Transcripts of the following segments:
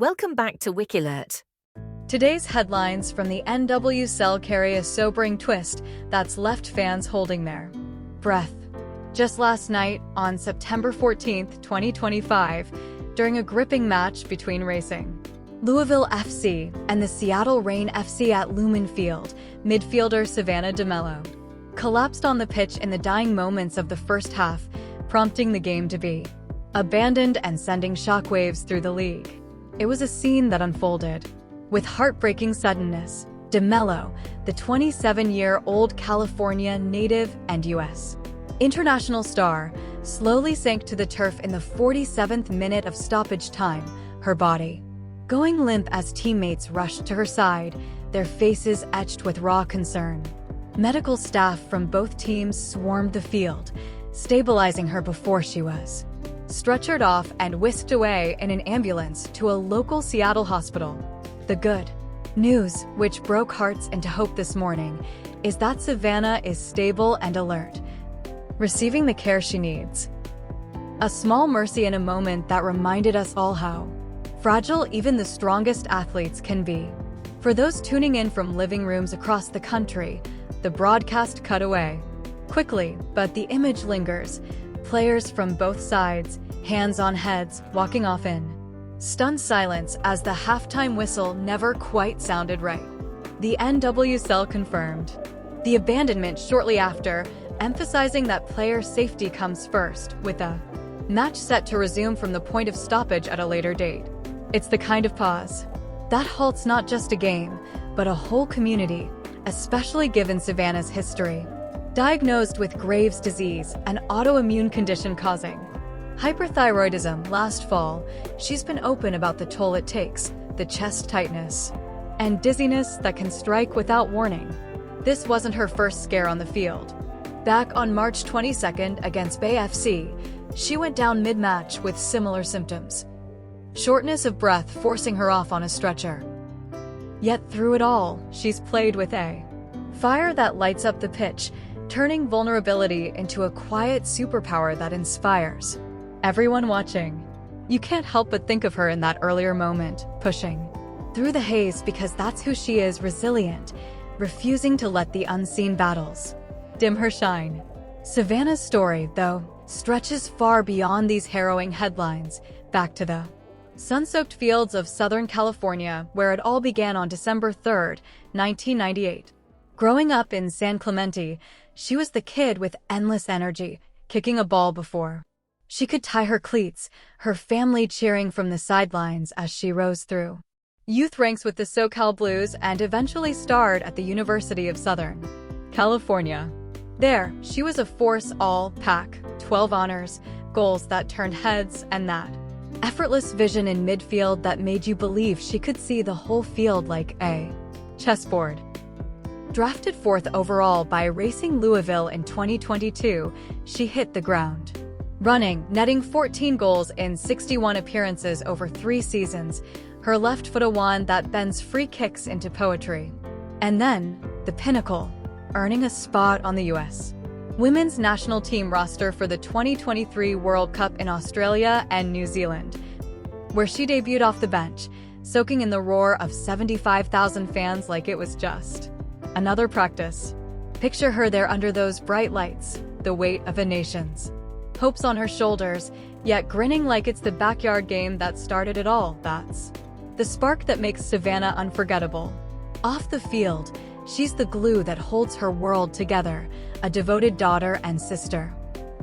Welcome back to Wikilert. Today's headlines from the NWSL carry a sobering twist that's left fans holding their breath. Just last night, on September 14, 2025, during a gripping match between Racing Louisville FC and the Seattle Reign FC at Lumen Field, midfielder Savannah DeMelo collapsed on the pitch in the dying moments of the first half, prompting the game to be abandoned and sending shockwaves through the league. It was a scene that unfolded with heartbreaking suddenness. DeMelo, the 27-year-old California native and U.S. international star, slowly sank to the turf in the 47th minute of stoppage time, her body going limp as teammates rushed to her side, their faces etched with raw concern. Medical staff from both teams swarmed the field, stabilizing her before she was stretchered off and whisked away in an ambulance to a local Seattle hospital. The good news, which broke hearts into hope this morning, is that Savannah is stable and alert, receiving the care she needs. A small mercy in a moment that reminded us all how fragile even the strongest athletes can be. For those tuning in from living rooms across the country, the broadcast cut away quickly, but the image lingers. Players from both sides, hands on heads, walking off in stunned silence as the halftime whistle never quite sounded right. The NWSL confirmed the abandonment shortly after, emphasizing that player safety comes first, with a match set to resume from the point of stoppage at a later date. It's the kind of pause that halts not just a game, but a whole community, especially given Savannah's history. Diagnosed with Graves' disease, an autoimmune condition causing hyperthyroidism last fall, she's been open about the toll it takes, the chest tightness and dizziness that can strike without warning. This wasn't her first scare on the field. Back on March 22nd against Bay FC, she went down mid-match with similar symptoms. Shortness of breath forcing her off on a stretcher. Yet through it all, she's played with a fire that lights up the pitch, turning vulnerability into a quiet superpower that inspires everyone watching. You can't help but think of her in that earlier moment, pushing through the haze because that's who she is, resilient, refusing to let the unseen battles dim her shine. Savannah's story, though, stretches far beyond these harrowing headlines, back to the sun-soaked fields of Southern California, where it all began on December 3, 1998. Growing up in San Clemente, she was the kid with endless energy, kicking a ball before she could tie her cleats, her family cheering from the sidelines as she rose through youth ranks with the SoCal Blues and eventually starred at the University of Southern California. There, she was a force all-pack, 12 honors, goals that turned heads, and that effortless vision in midfield that made you believe she could see the whole field like a chessboard. Drafted 4th overall by Racing Louisville in 2022, she hit the ground running, netting 14 goals in 61 appearances over 3 seasons, her left foot a wand that bends free kicks into poetry. And then, the pinnacle, earning a spot on the U.S. women's national team roster for the 2023 World Cup in Australia and New Zealand, where she debuted off the bench, soaking in the roar of 75,000 fans like it was just another practice. Picture her there under those bright lights, the weight of a nation's hopes on her shoulders, yet grinning like it's the backyard game that started it all. That's the spark that makes Savannah unforgettable. Off the field, she's the glue that holds her world together, a devoted daughter and sister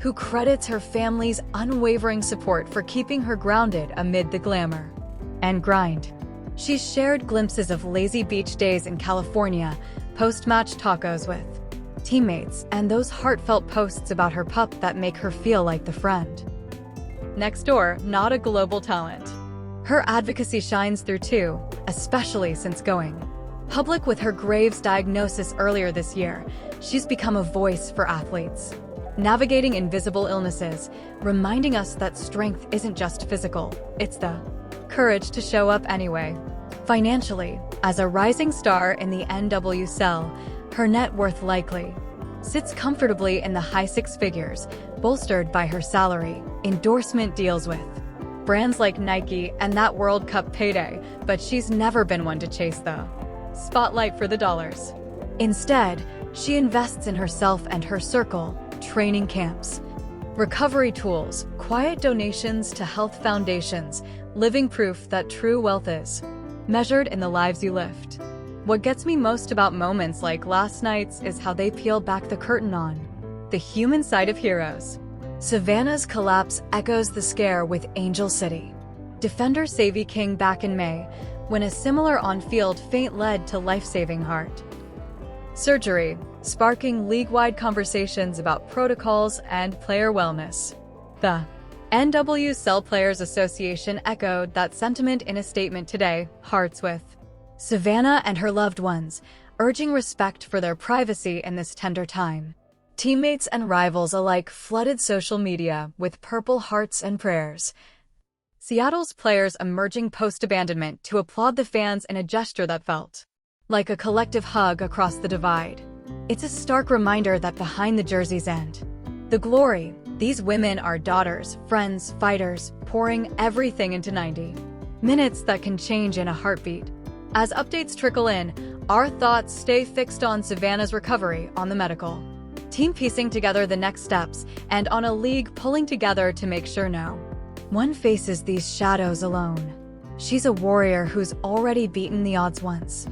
who credits her family's unwavering support for keeping her grounded amid the glamour and grind. She's shared glimpses of lazy beach days in California, post-match tacos with teammates, and those heartfelt posts about her pup that make her feel like the friend next door, not a global talent. Her advocacy shines through too, especially since going public with her Graves' diagnosis earlier this year. She's become a voice for athletes navigating invisible illnesses, reminding us that strength isn't just physical, it's the courage to show up anyway. Financially, as a rising star in the NWSL, her net worth likely sits comfortably in the high 6 figures, bolstered by her salary, endorsement deals with Brands like Nike and that World Cup payday, but she's never been one to chase the spotlight for the dollars. Instead, she invests in herself and her circle, training camps, recovery tools, quiet donations to health foundations, living proof that true wealth is measured in the lives you lift. What gets me most about moments like last night's is how they peel back the curtain on the human side of heroes. Savannah's collapse echoes the scare with Angel City defender Savvy King back in May, when a similar on-field feint led to life-saving heart surgery, sparking league-wide conversations about protocols and player wellness. The NWSL Players Association echoed that sentiment in a statement today, hearts with Savannah and her loved ones, urging respect for their privacy in this tender time. Teammates and rivals alike flooded social media with purple hearts and prayers. Seattle's players emerging post-abandonment to applaud the fans in a gesture that felt like a collective hug across the divide. It's a stark reminder that behind the jerseys and the glory, these women are daughters, friends, fighters, pouring everything into 90 minutes that can change in a heartbeat. As updates trickle in, our thoughts stay fixed on Savannah's recovery, on the medical team piecing together the next steps, and on a league pulling together to make sure no one faces these shadows alone. She's a warrior who's already beaten the odds once.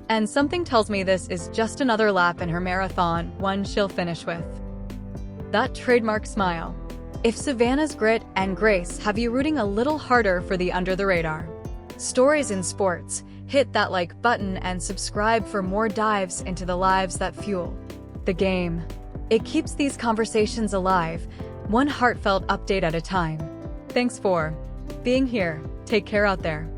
And something tells me this is just another lap in her marathon, one she'll finish with that trademark smile. If Savannah's grit and grace have you rooting a little harder for the under-the-radar stories in sports, hit that like button and subscribe for more dives into the lives that fuel the game. It keeps these conversations alive, one heartfelt update at a time. Thanks for being here. Take care out there.